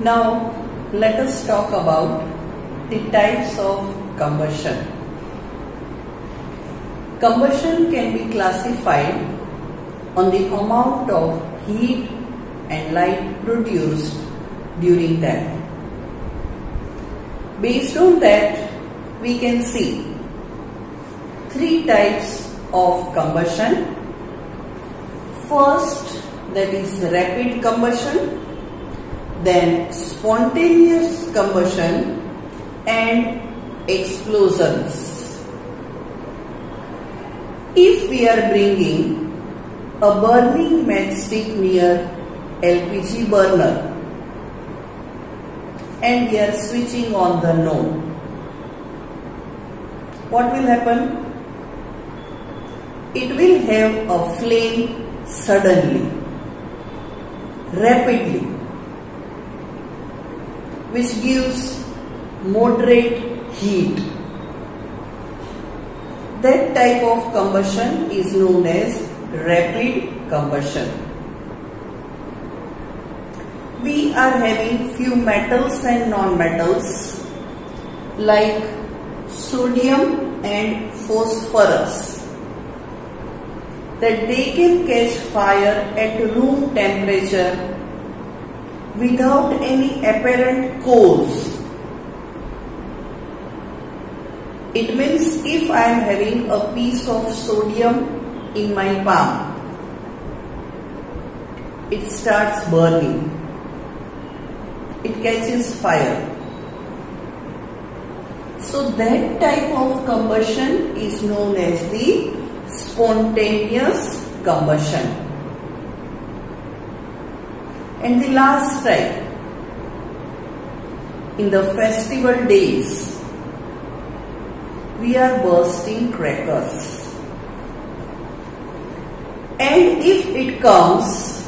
Now let us talk about the types of combustion. Combustion can be classified on the amount of heat and light produced during that. Based on that, we can see three types of combustion. First, that is rapid combustion, then spontaneous combustion and explosions. If we are bringing a burning matchstick near LPG burner and we are switching on the node, what will happen? It will have a flame suddenly, rapidly, which gives moderate heat. That type of combustion is known as rapid combustion. We are having few metals and non-metals like sodium and phosphorus, that they can catch fire at room temperature without any apparent cause. It means if I am having a piece of sodium in my palm, it starts burning. It catches fire. So that type of combustion is known as the spontaneous combustion. And the last type, in the festival days, we are bursting crackers. And if it comes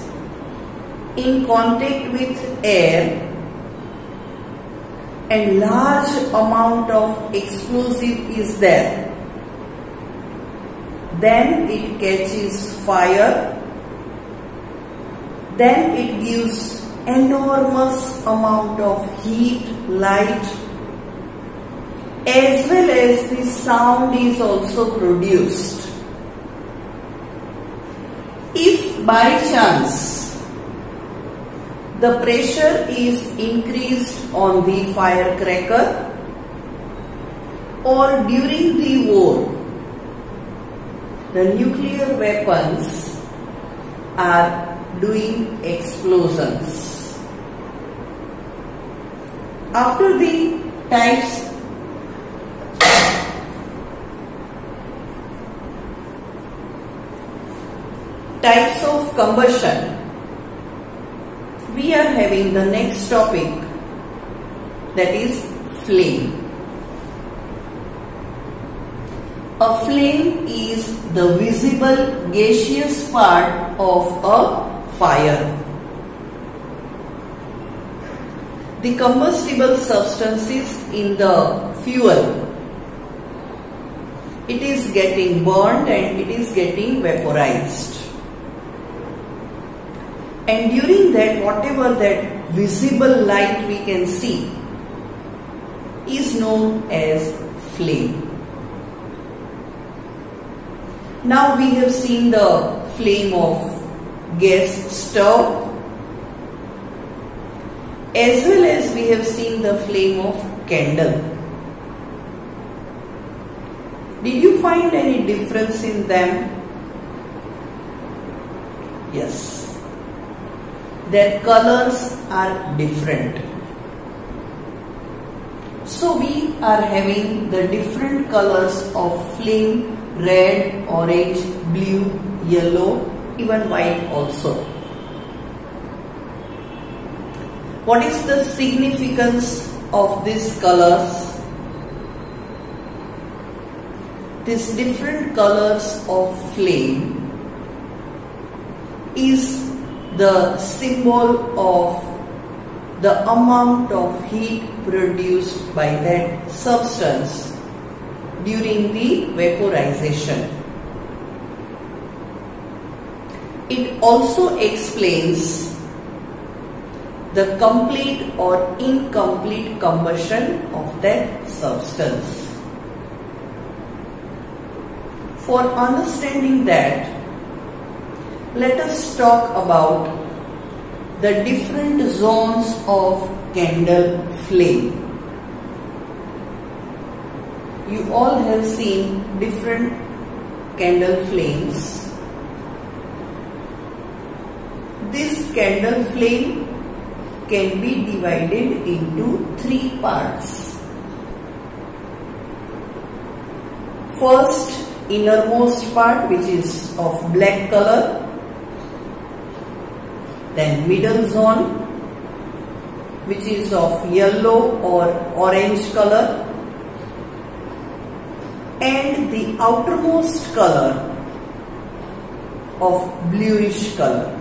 in contact with air and large amount of explosive is there, then it catches fire, then it gives enormous amount of heat, light, as well as the sound is also produced. If by chance the pressure is increased on the firecracker or during the war, the nuclear weapons are doing explosions. After the types of combustion, we are having the next topic, that is flame. A flame is the visible gaseous part of a fire. The combustible substances in the fuel, it is getting burned and it is getting vaporized. And during that, whatever that visible light we can see is known as flame. Now we have seen the flame of gas stove, as well as we have seen the flame of candle. Did you find any difference in them? Yes. Their colors are different. So we are having the different colors of flame: red, orange, blue, yellow, even white also. What is the significance of these colors? These different colors of flame is the symbol of the amount of heat produced by that substance during the vaporization. It also explains the complete or incomplete combustion of that substance. For understanding that, let us talk about the different zones of candle flame. You all have seen different candle flames. This candle flame can be divided into 3 parts. First, innermost part, which is of black color. Then middle zone, which is of yellow or orange color. And the outermost color of bluish color.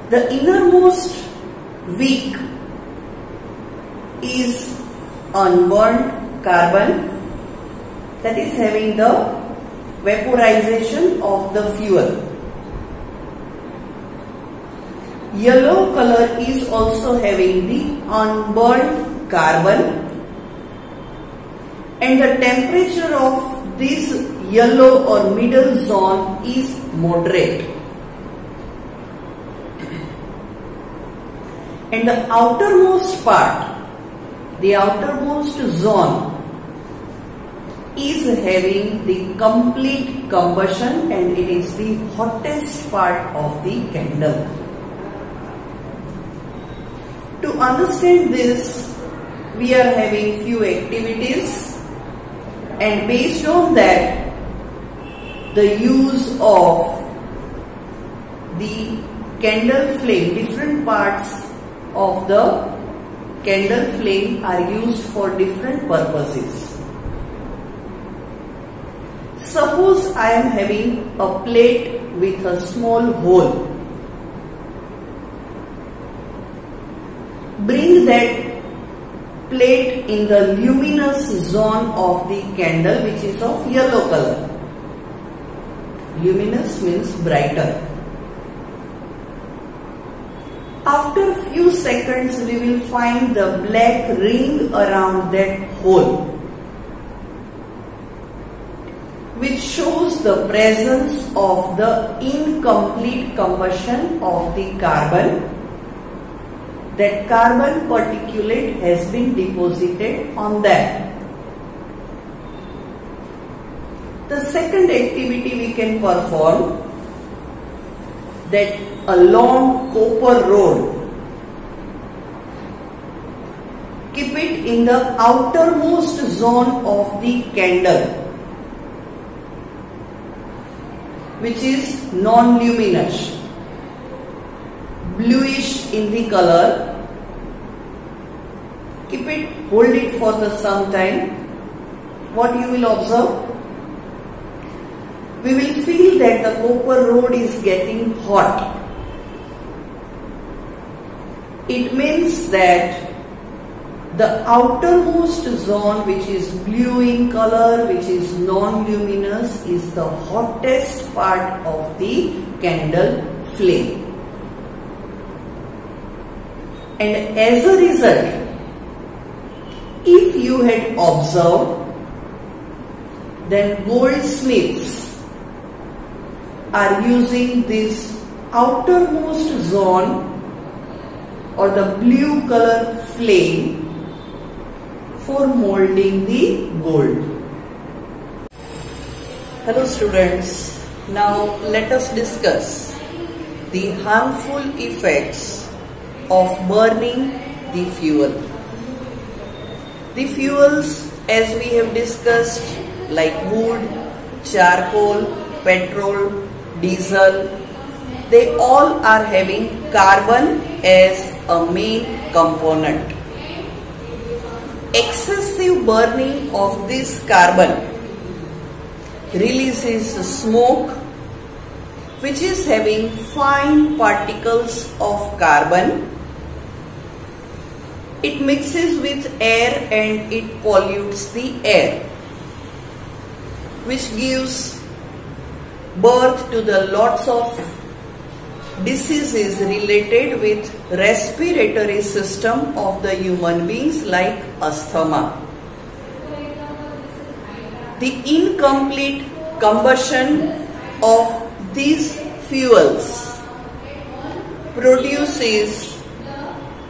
The innermost wick is unburned carbon, that is having the vaporization of the fuel. Yellow color is also having the unburned carbon, and the temperature of this yellow or middle zone is moderate. And the outermost part, the outermost zone, is having the complete combustion, and it is the hottest part of the candle. To understand this, we are having few activities, and based on that, the use of the candle flame, different parts of the candle flame are used for different purposes. Suppose I am having a plate with a small hole. Bring that plate in the luminous zone of the candle, which is of yellow color. Luminous means brighter. After few seconds, we will find the black ring around that hole, which shows the presence of the incomplete combustion of the carbon. That carbon particulate has been deposited on that. The second activity we can perform, that a long copper rod, keep it in the outermost zone of the candle, which is non-luminous, bluish in the color. Keep it, hold it for some time. What you will observe? We will feel that the copper rod is getting hot. It means that the outermost zone, which is blue in color, which is non-luminous, is the hottest part of the candle flame. And as a result, if you had observed, then goldsmiths are using this outermost zone or the blue color flame for molding the gold. Hello students, now let us discuss the harmful effects of burning the fuel. The fuels, as we have discussed, like wood, charcoal, petrol, diesel, they all are having carbon as a main component. Excessive burning of this carbon releases smoke, which is having fine particles of carbon. It mixes with air and it pollutes the air, which gives birth to the lots of diseases related with respiratory system of the human beings like asthma. The incomplete combustion of these fuels produces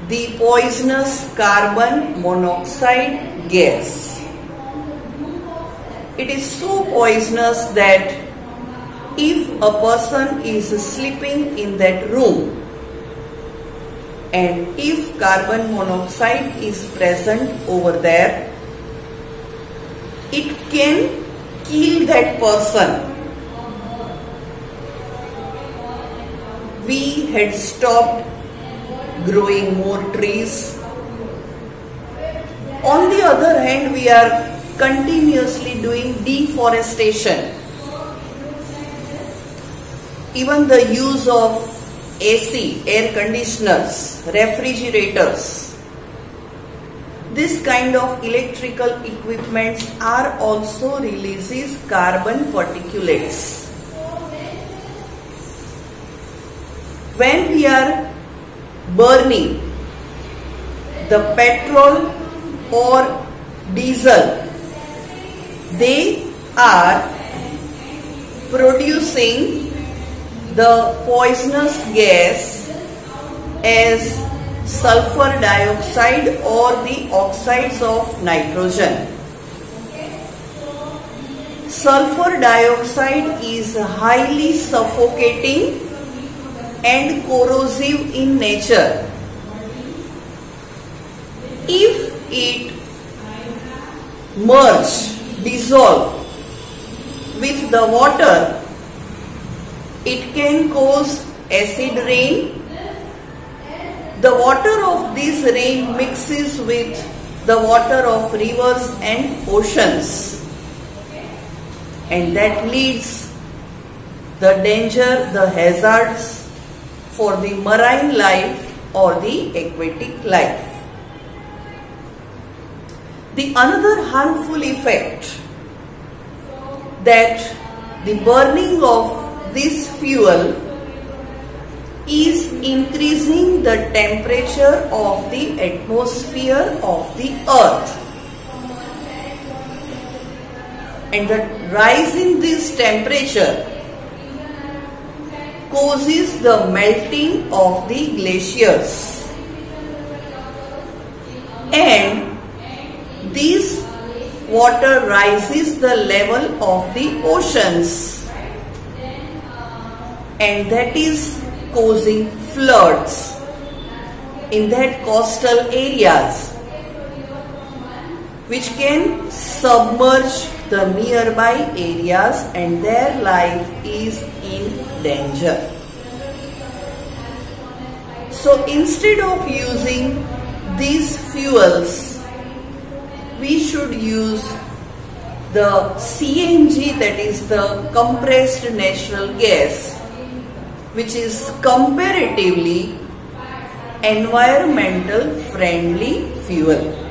the poisonous carbon monoxide gas. It is so poisonous that if a person is sleeping in that room and if carbon monoxide is present over there, it can kill that person. We had stopped growing more trees. On the other hand, we are continuously doing deforestation. Even the use of AC, air conditioners, refrigerators, this kind of electrical equipments are also releases carbon particulates. When we are burning the petrol or diesel, they are producing the poisonous gas as sulfur dioxide or the oxides of nitrogen. Sulfur dioxide is highly suffocating and corrosive in nature. If it dissolve with the water, it can cause acid rain. The water of this rain mixes with the water of rivers and oceans, and that leads the danger, the hazards for the marine life or the aquatic life. The another harmful effect that the burning of this fuel is increasing the temperature of the atmosphere of the earth, and the rise in this temperature causes the melting of the glaciers, and this water rises the level of the oceans, and that is causing floods in that coastal areas, which can submerge the nearby areas, and their life is in danger. So instead of using these fuels, we should use the CNG, that is the compressed natural gas, which is comparatively environmental friendly fuel.